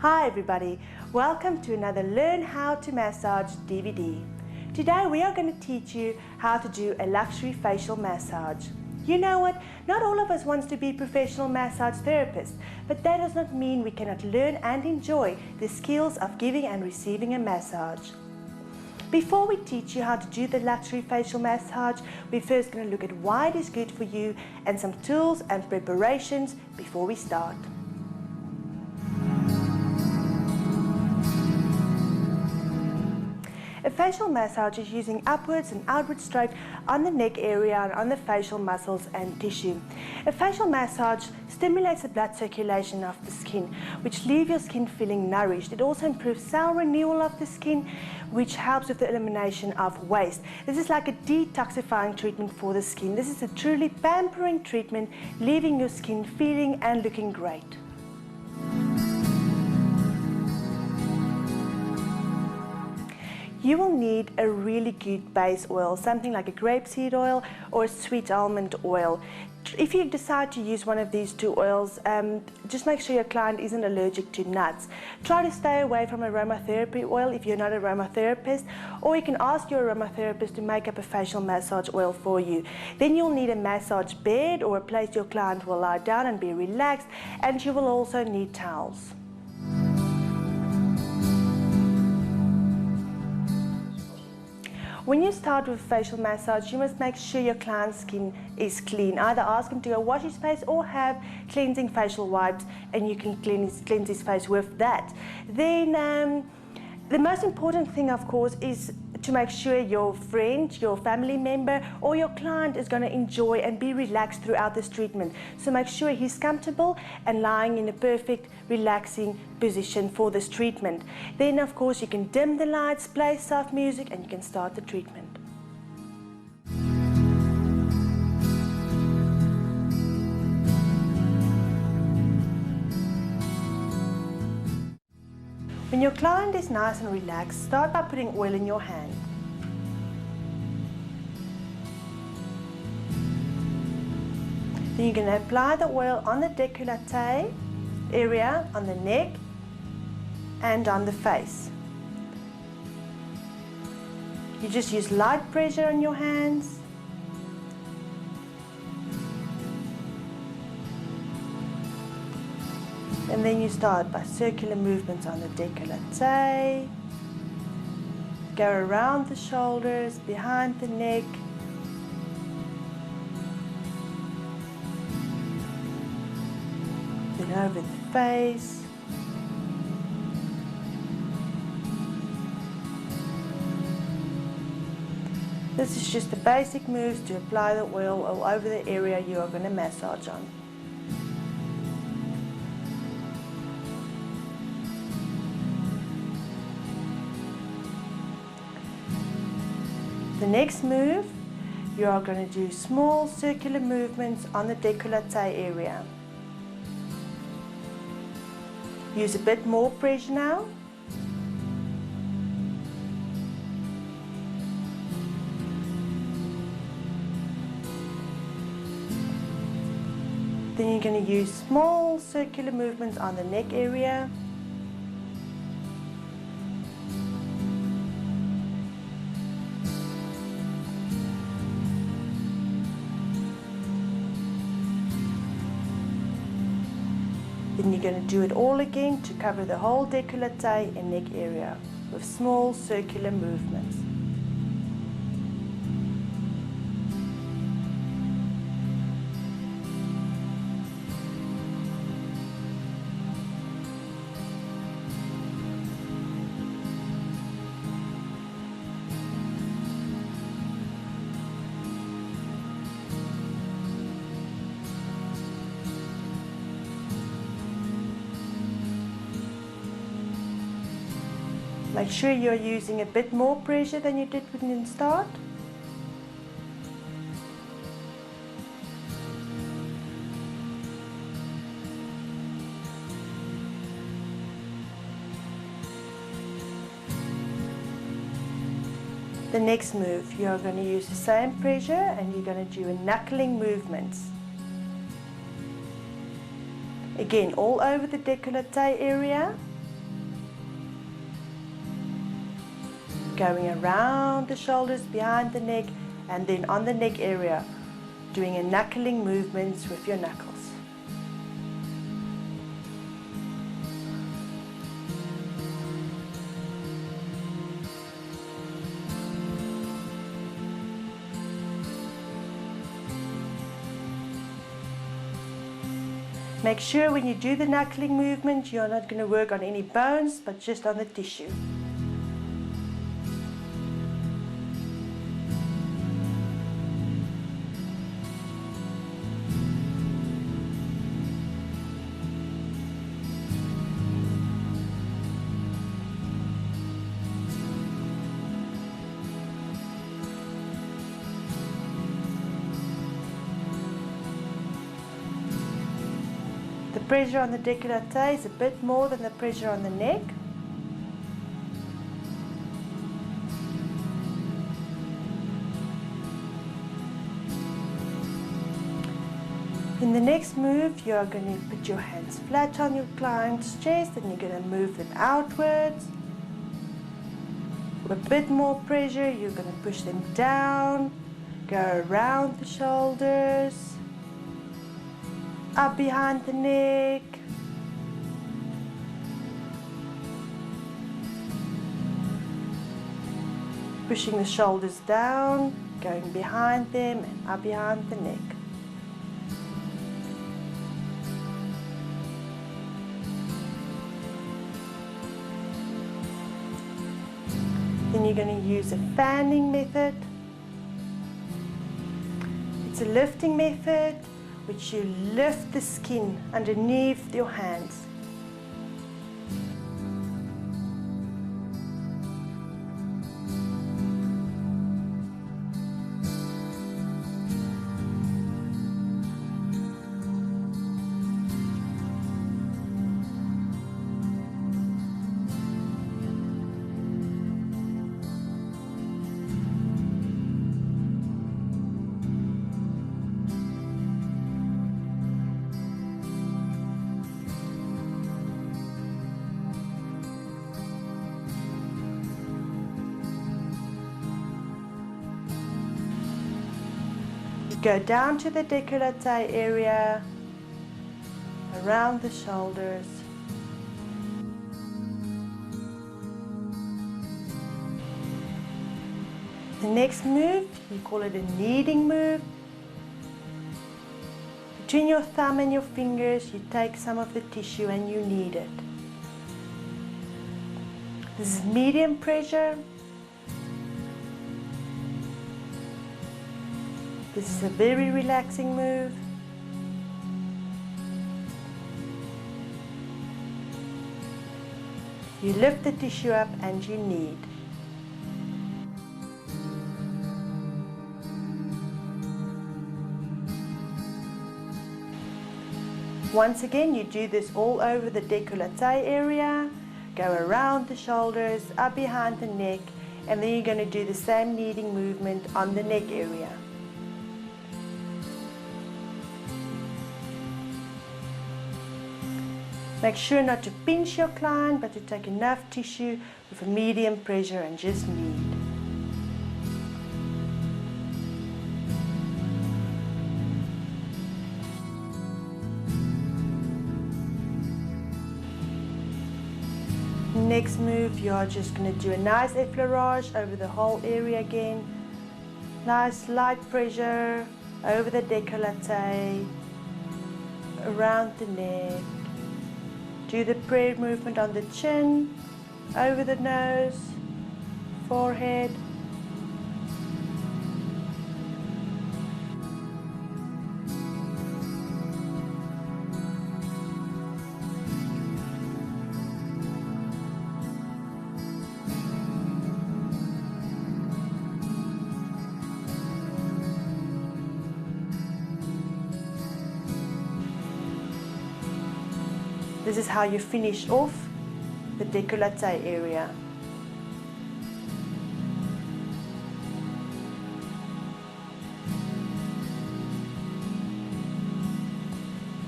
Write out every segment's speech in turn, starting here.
Hi everybody, welcome to another Learn How to Massage DVD. Today we are going to teach you how to do a luxury facial massage. You know what, not all of us wants to be professional massage therapists, but that does not mean we cannot learn and enjoy the skills of giving and receiving a massage. Before we teach you how to do the luxury facial massage, we're first going to look at why it is good for you and some tools and preparations before we start. A facial massage is using upwards and outward stroke on the neck area and on the facial muscles and tissue. A facial massage stimulates the blood circulation of the skin, which leaves your skin feeling nourished. It also improves cell renewal of the skin, which helps with the elimination of waste. This is like a detoxifying treatment for the skin. This is a truly pampering treatment, leaving your skin feeling and looking great. You will need a really good base oil, something like a grapeseed oil or a sweet almond oil. If you decide to use one of these two oils, just make sure your client isn't allergic to nuts. Try to stay away from aromatherapy oil if you're not an aromatherapist, or you can ask your aromatherapist to make up a facial massage oil for you. Then you'll need a massage bed or a place your client will lie down and be relaxed, and you will also need towels. When you start with facial massage, you must make sure your client's skin is clean. Either ask him to go wash his face or have cleansing facial wipes, and you can cleanse his face with that. Then the most important thing, of course, is to make sure your friend, your family member or your client is going to enjoy and be relaxed throughout this treatment. So make sure he's comfortable and lying in a perfect relaxing position for this treatment. Then of course you can dim the lights, play soft music, and you can start the treatment. When your client is nice and relaxed, start by putting oil in your hand. Then you're going to apply the oil on the décolleté area, on the neck and on the face. You just use light pressure on your hands. And then you start by circular movements on the décolleté. Go around the shoulders, behind the neck. Then over the face. This is just the basic moves to apply the oil all over the area you are going to massage on. The next move, you are going to do small circular movements on the décolleté area. Use a bit more pressure now. Then you're going to use small circular movements on the neck area. Then you're going to do it all again to cover the whole décolleté and neck area with small circular movements. Make sure you're using a bit more pressure than you did when you start. The next move, you're going to use the same pressure and you're going to do a knuckling movements. Again, all over the décolleté area. going around the shoulders, behind the neck, and then on the neck area, doing a knuckling movements with your knuckles. Make sure when you do the knuckling movement, you're not going to work on any bones, but just on the tissue. The pressure on the décolleté is a bit more than the pressure on the neck. In the next move, you are going to put your hands flat on your client's chest and you're going to move them outwards. With a bit more pressure, you're going to push them down, go around the shoulders, up behind the neck, pushing the shoulders down, going behind them and up behind the neck. Then you're going to use a fanning method. It's a lifting method which you lift the skin underneath your hands. Go down to the décolleté area, around the shoulders. The next move, we call it a kneading move. Between your thumb and your fingers, you take some of the tissue and you knead it. This is medium pressure. This is a very relaxing move. You lift the tissue up and you knead. Once again, you do this all over the décolleté area. Go around the shoulders, up behind the neck, and then you're going to do the same kneading movement on the neck area. Make sure not to pinch your client, but to take enough tissue with a medium pressure and just knead. Next move, you are just going to do a nice effleurage over the whole area again. Nice light pressure over the décolleté, around the neck. Do the prayer movement on the chin, over the nose, forehead. This is how you finish off the décolleté area.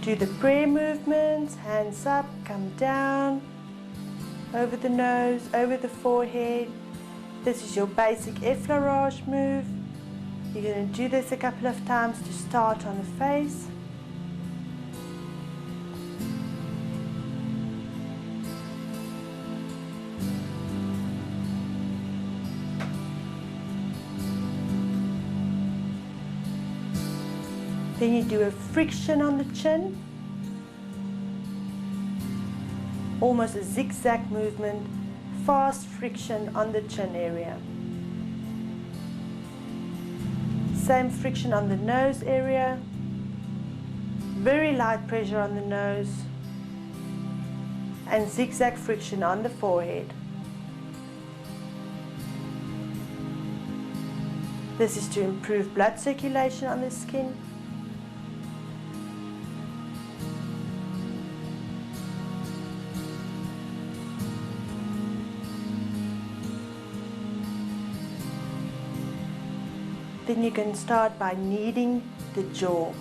Do the prayer movements, hands up, come down, over the nose, over the forehead, This is your basic effleurage move. You're going to do this a couple of times to start on the face. Then you do a friction on the chin, almost a zigzag movement, fast friction on the chin area. Same friction on the nose area, very light pressure on the nose, and zigzag friction on the forehead. This is to improve blood circulation on the skin. Then you can start by kneading the jaw.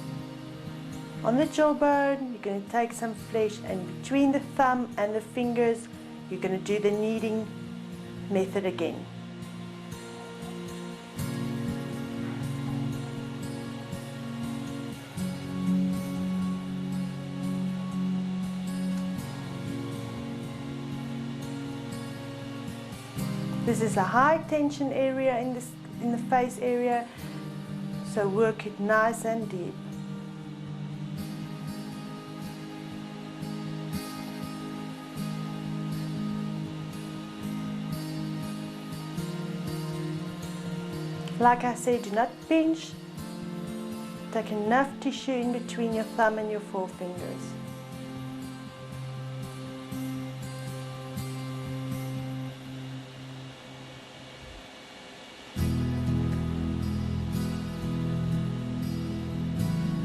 On the jawbone, you're going to take some flesh, and between the thumb and the fingers, you're going to do the kneading method again. This is a high tension area in the face area, so work it nice and deep. Like I said, do not pinch. Take enough tissue in between your thumb and your forefingers.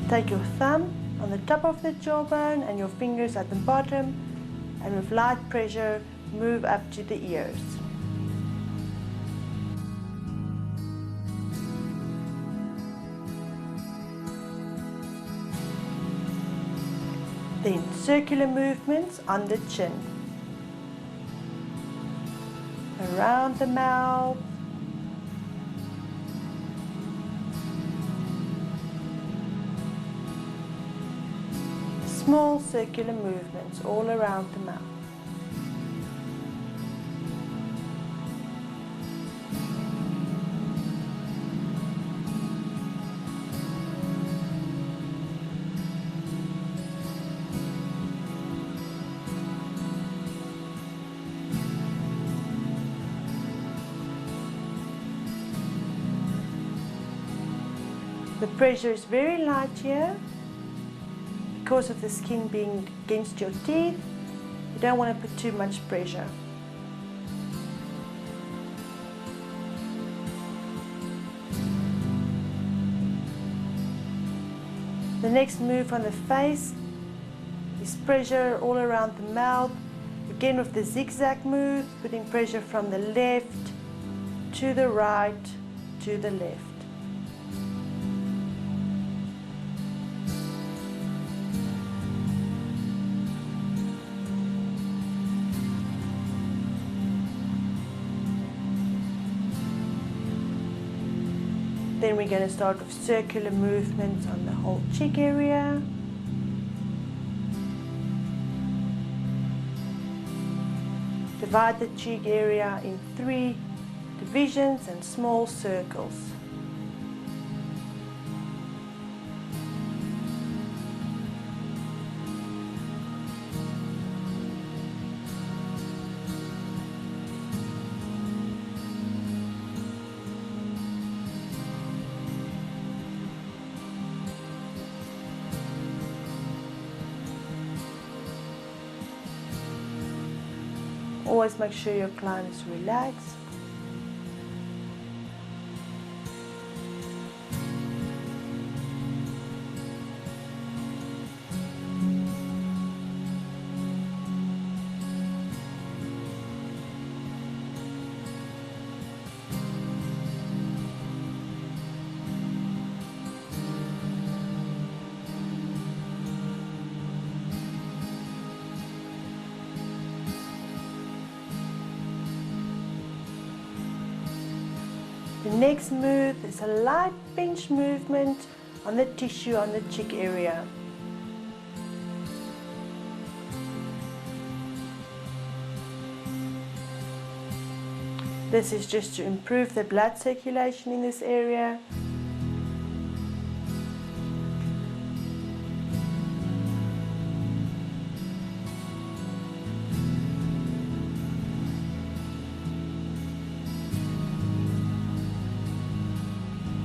Take your thumb on the top of the jawbone and your fingers at the bottom, and with light pressure move up to the ears. Then circular movements on the chin, around the mouth, small circular movements all around the mouth. The pressure is very light here. Because of the skin being against your teeth, you don't want to put too much pressure. The next move on the face is pressure all around the mouth, again with the zigzag move, putting pressure from the left to the right to the left. Then we're going to start with circular movements on the whole cheek area. Divide the cheek area in 3 divisions and small circles. Always make sure your client is relaxed. next move is a light pinch movement on the tissue on the cheek area. This is just to improve the blood circulation in this area.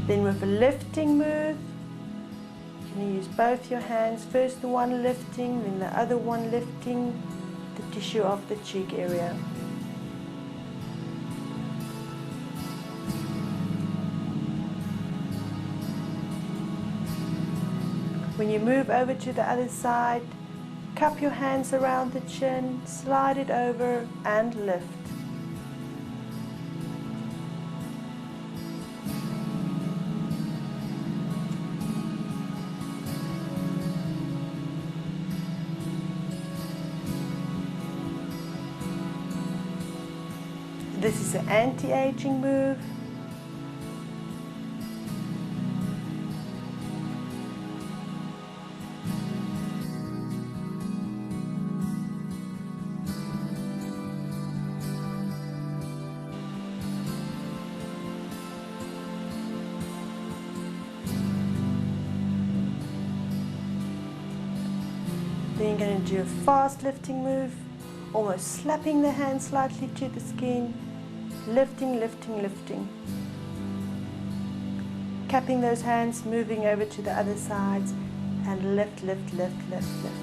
Then with a lifting move, you can use both your hands, first the one lifting, then the other one lifting the tissue of the cheek area. When you move over to the other side, cup your hands around the chin, slide it over and lift. This is an anti-aging move. Then you're going to do a fast lifting move, almost slapping the hand slightly to the skin, lifting, lifting, lifting. Cupping those hands, moving over to the other sides, and lift, lift, lift, lift, lift.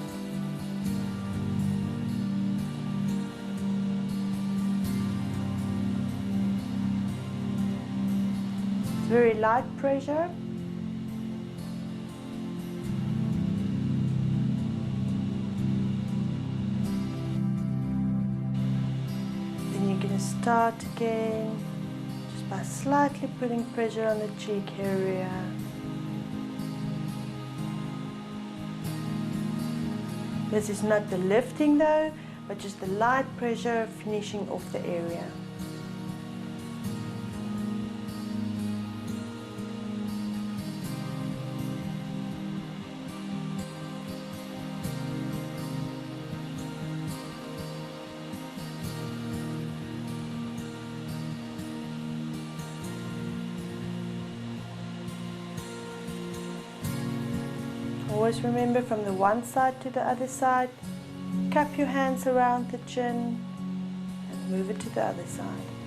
It's very light pressure. Start again just by slightly putting pressure on the cheek area. This is not the lifting though, but just the light pressure finishing off the area. Always remember, from the one side to the other side, cup your hands around the chin and move it to the other side.